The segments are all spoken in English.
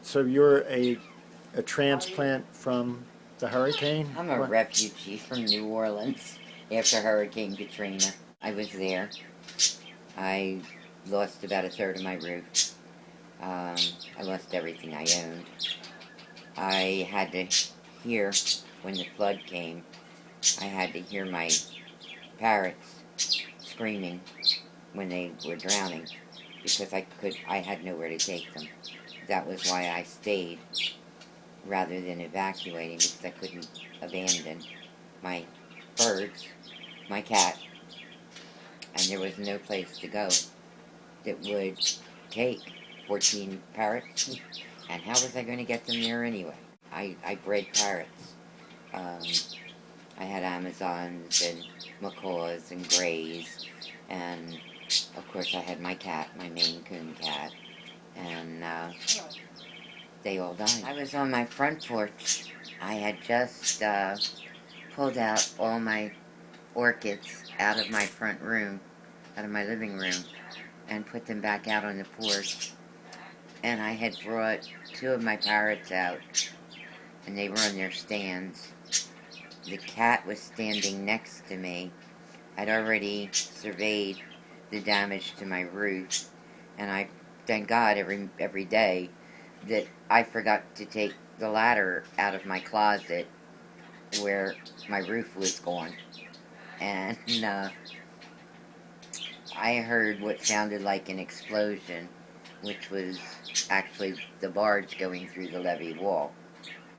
So you're a transplant from the hurricane? I'm a refugee from New Orleans after Hurricane Katrina. I was there. I lost about a third of my roof. I lost everything I owned. I had to hear, when the flood came, I had to hear my parrots screaming when they were drowning because I had nowhere to take them. That was why I stayed rather than evacuating, because I couldn't abandon my birds, my cat, and there was no place to go that would take 14 parrots. And how was I going to get them there anyway? I bred parrots. I had Amazons and macaws and grays, and of course I had my cat, my Maine Coon cat, and they all died. I was on my front porch. I had just pulled out all my orchids out of my front room, out of my living room, and put them back out on the porch. And I had brought two of my parrots out, and they were on their stands. The cat was standing next to me. I'd already surveyed the damage to my roof, and I thank God every day that I forgot to take the ladder out of my closet where my roof was gone. And I heard what sounded like an explosion, which was actually the barge going through the levee wall.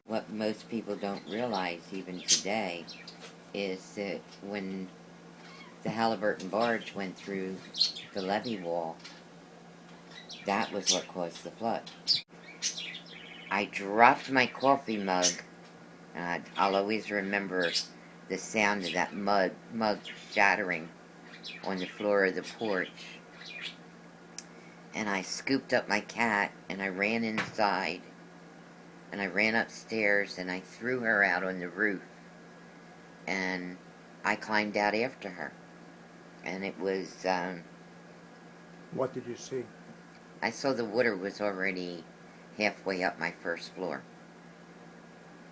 What most people don't realize, even today, is that when the Halliburton barge went through the levee wall, that was what caused the flood. I dropped my coffee mug, and I'll always remember the sound of that mug shattering on the floor of the porch. And I scooped up my cat, and I ran inside, and I ran upstairs, and I threw her out on the roof, and I climbed out after her. And it was, What did you see? I saw the water was already halfway up my first floor.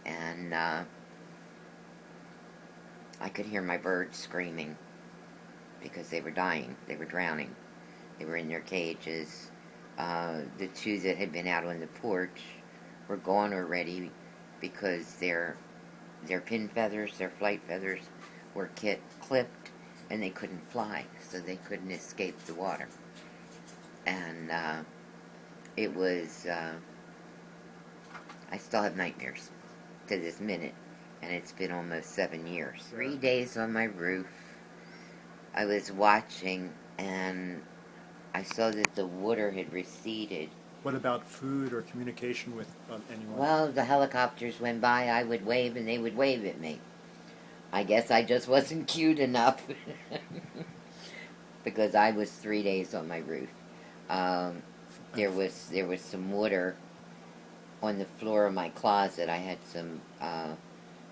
And I could hear my birds screaming because they were dying, they were drowning. They were in their cages. The two that had been out on the porch were gone already because their pin feathers, their flight feathers, were clipped, and they couldn't fly, so they couldn't escape the water. And it was, I still have nightmares to this minute, and it's been almost 7 years. 3 days on my roof. I was watching, and I saw that the water had receded. What about food or communication with anyone? Well, the helicopters went by, I would wave, and they would wave at me. I guess I just wasn't cute enough because I was 3 days on my roof. There was some water on the floor of my closet. I had some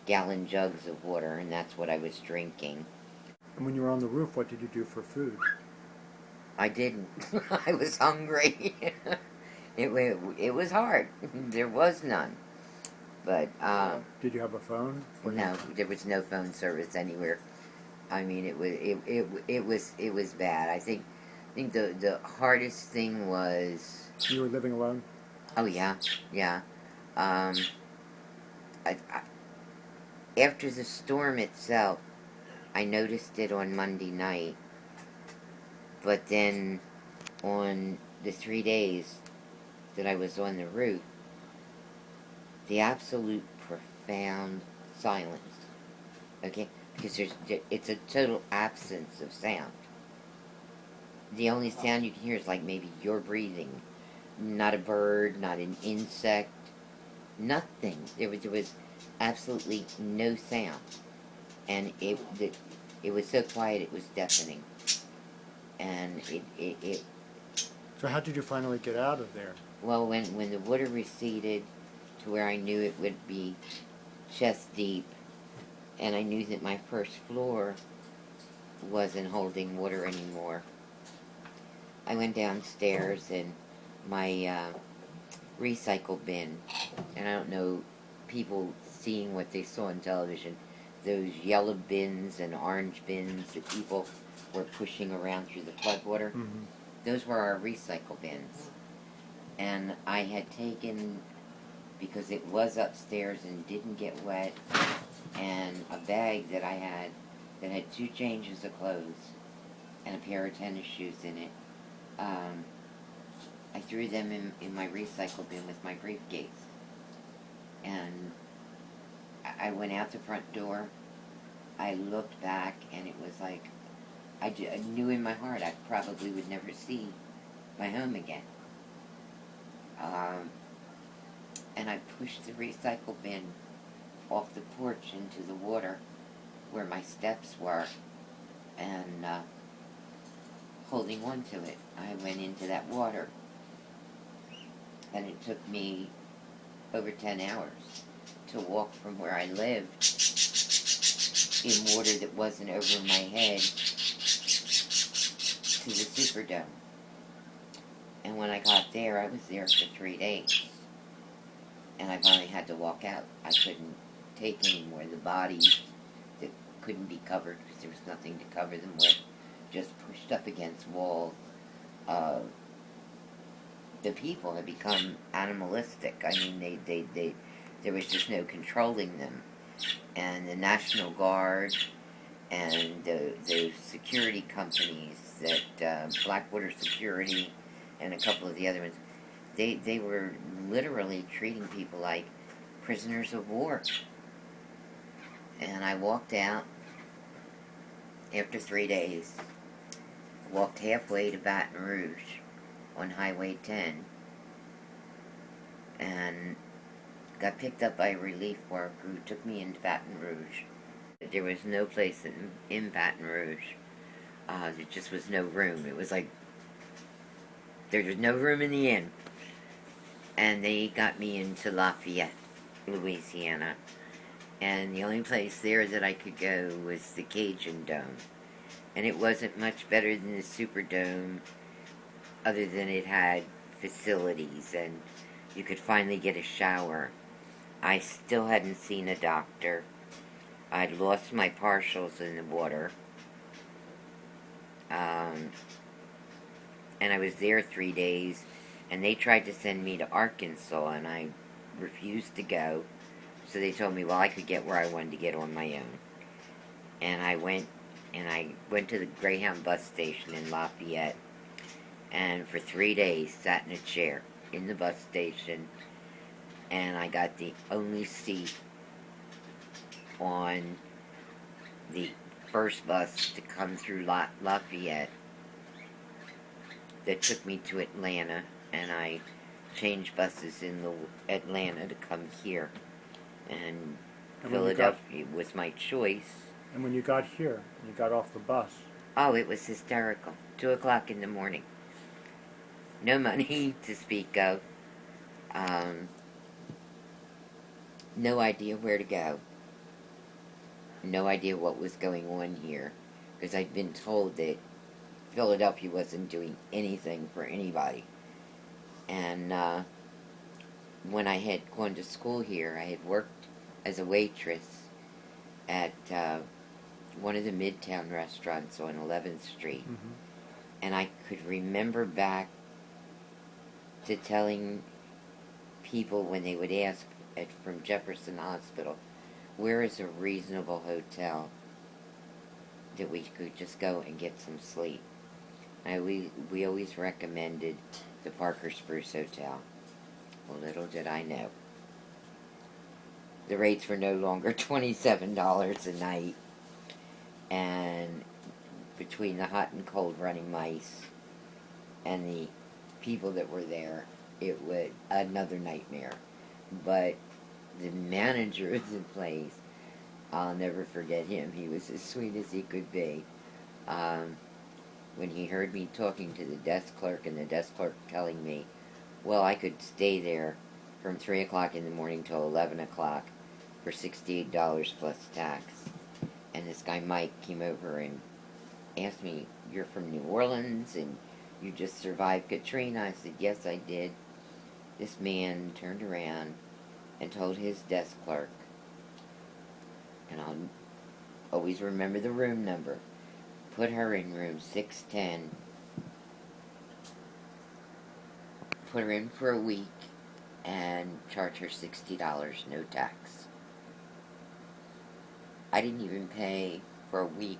gallon jugs of water, and that's what I was drinking. And when you were on the roof, what did you do for food? I didn't. I was hungry. It was hard. There was none. But Did you have a phone? no, there was no phone service anywhere. I mean, it was bad. I think the hardest thing was. You were living alone? Oh yeah. I, after the storm itself, I noticed it on Monday night. But then, on the 3 days that I was on the roof, the absolute profound silence. Okay? Because it's a total absence of sound. The only sound you can hear is like maybe you're breathing. Not a bird, not an insect, nothing. There was absolutely no sound. And it was so quiet it was deafening. And it So how did you finally get out of there? well, when the water receded to where I knew it would be chest deep, and I knew that my first floor wasn't holding water anymore, I went downstairs, and my recycle bin, and I don't know, people seeing what they saw on television, those yellow bins and orange bins that people were pushing around through the floodwater. Mm-hmm. Those were our recycle bins. And I had taken, because it was upstairs and didn't get wet, and a bag that I had that had 2 changes of clothes and a pair of tennis shoes in it. I threw them in my recycle bin with my briefcase. And I went out the front door. I looked back, and it was like, I knew in my heart I probably would never see my home again. And I pushed the recycle bin off the porch into the water where my steps were, and holding on to it, I went into that water. And it took me over 10 hours to walk from where I lived in water that wasn't over my head to the Superdome. And when I got there, I was there for 3 days. And I finally had to walk out. I couldn't take any more. The bodies that couldn't be covered because there was nothing to cover them with, just pushed up against walls. The people had become animalistic. I mean, there was just no controlling them. And the National Guard and the security companies that, Blackwater Security and a couple of the other ones, they were literally treating people like prisoners of war. And I walked out after 3 days, walked halfway to Baton Rouge on Highway 10, and got picked up by a relief worker who took me into Baton Rouge. There was no place in Baton Rouge. There just was no room. It was like, there was no room in the inn. And they got me into Lafayette, Louisiana. And the only place there that I could go was the Cajun Dome. And it wasn't much better than the Superdome, other than it had facilities and you could finally get a shower. I still hadn't seen a doctor. I'd lost my partials in the water. And I was there 3 days, and they tried to send me to Arkansas, and I refused to go. So they told me, well, I could get where I wanted to get on my own. And I went to the Greyhound bus station in Lafayette, and for 3 days sat in a chair in the bus station, and I got the only seat on the first bus to come through Lafayette that took me to Atlanta, and I changed buses in Atlanta to come here, and Philadelphia was my choice. And when you got here, you got off the bus. Oh, it was hysterical. 2 o'clock in the morning. No money to speak of. No idea where to go. No idea what was going on here. Because I'd been told that Philadelphia wasn't doing anything for anybody. And when I had gone to school here, I had worked as a waitress at one of the Midtown restaurants on 11th Street. Mm-hmm. And I could remember back to telling people when they would ask from Jefferson Hospital, where is a reasonable hotel that we could just go and get some sleep? We always recommended the Parker Spruce Hotel. Well, little did I know. The rates were no longer $27 a night, and between the hot and cold running mice and the people that were there, it was another nightmare. But the manager of the place, I'll never forget him. He was as sweet as he could be. When he heard me talking to the desk clerk, and the desk clerk telling me, well, I could stay there from 3 o'clock in the morning till 11 o'clock for $68 plus tax. And this guy Mike came over and asked me, you're from New Orleans and you just survived Katrina? I said, yes, I did. this man turned around and told his desk clerk, and I'll always remember the room number, put her in room 610, put her in for a week, and charge her $60, no tax. I didn't even pay for a week.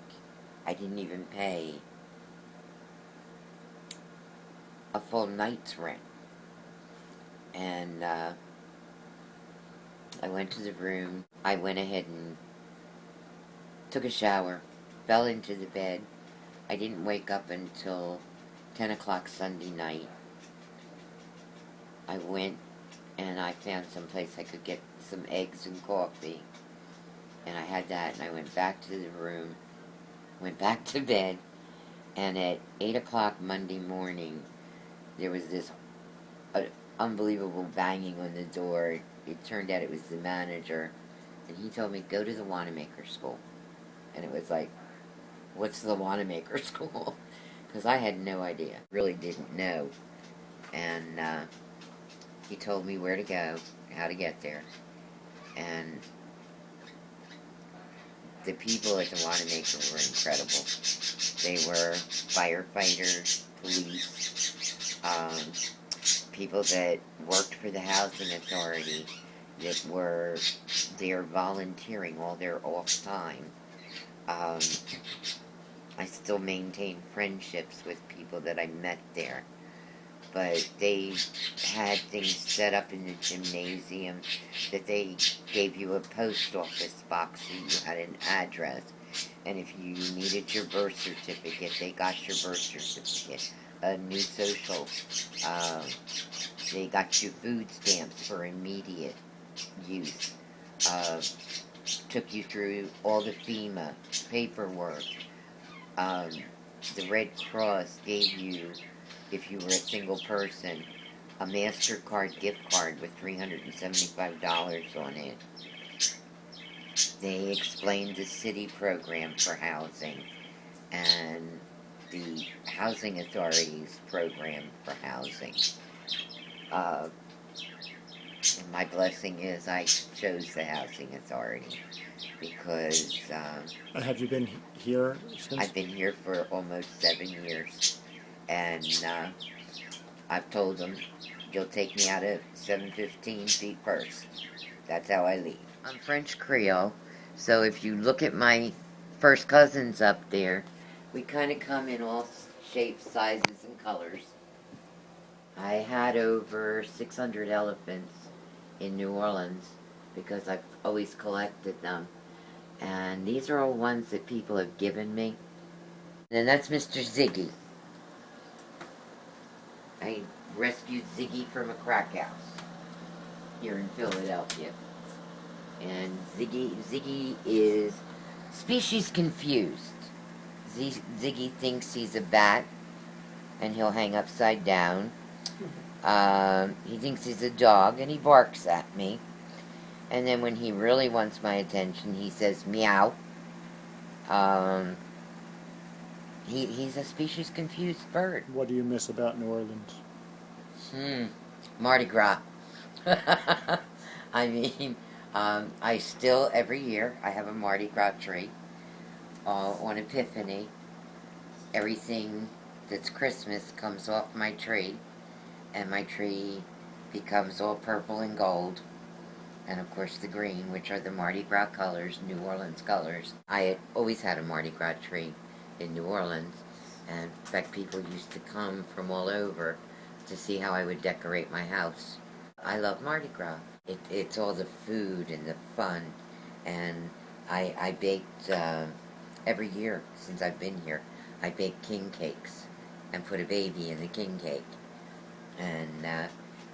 I didn't even pay a full night's rent. And I went to the room. I went ahead and took a shower, fell into the bed. I didn't wake up until 10 o'clock Sunday night. I went and I found some place I could get some eggs and coffee. And I had that, and I went back to the room, went back to bed, and at 8 o'clock Monday morning, there was this unbelievable banging on the door. It turned out it was the manager, and he told me, go to the Wanamaker school. And it was like, what's the Wanamaker school? Because I had no idea, really didn't know. And he told me where to go, how to get there. And the people at the Wanamaker were incredible. They were firefighters, police, people that worked for the housing authority, that were there volunteering all their off time. I still maintain friendships with people that I met there. But they had things set up in the gymnasium that they gave you a post office box so you had an address. And if you needed your birth certificate, they got your birth certificate. A new social. They got you food stamps for immediate use. Took you through all the FEMA paperwork. The Red Cross gave you, if you were a single person, a MasterCard gift card with $375 on it. They explained the city program for housing and the housing authority's program for housing. And my blessing is I chose the housing authority because Have you been here since? I've been here for almost 7 years. And I've told them, you'll take me out of 715 feet first. That's how I leave. I'm French Creole, so if you look at my first cousins up there, we kind of come in all shapes, sizes, and colors. I had over 600 elephants in New Orleans because I've always collected them. And these are all ones that people have given me. And that's Mr. Ziggy. I rescued Ziggy from a crack house here in Philadelphia. And Ziggy is species confused. Ziggy thinks he's a bat, and he'll hang upside down. He thinks he's a dog, and he barks at me. And then when he really wants my attention, he says meow. He's a species confused bird. What do you miss about New Orleans? Mardi Gras. I mean, I still, every year, I have a Mardi Gras tree. On Epiphany, everything that's Christmas comes off my tree, and my tree becomes all purple and gold. And of course the green, which are the Mardi Gras colors, New Orleans colors. I had always had a Mardi Gras tree in New Orleans, and in fact people used to come from all over to see how I would decorate my house. I love Mardi Gras. It's all the food and the fun, and I baked every year since I've been here. I bake king cakes and put a baby in the king cake, and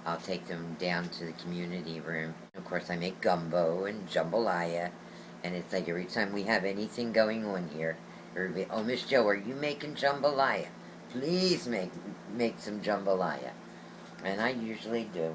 I'll take them down to the community room. Of course, I make gumbo and jambalaya, and it's like every time we have anything going on here, everybody, oh, Miss Jo, are you making jambalaya? Please make some jambalaya. And I usually do.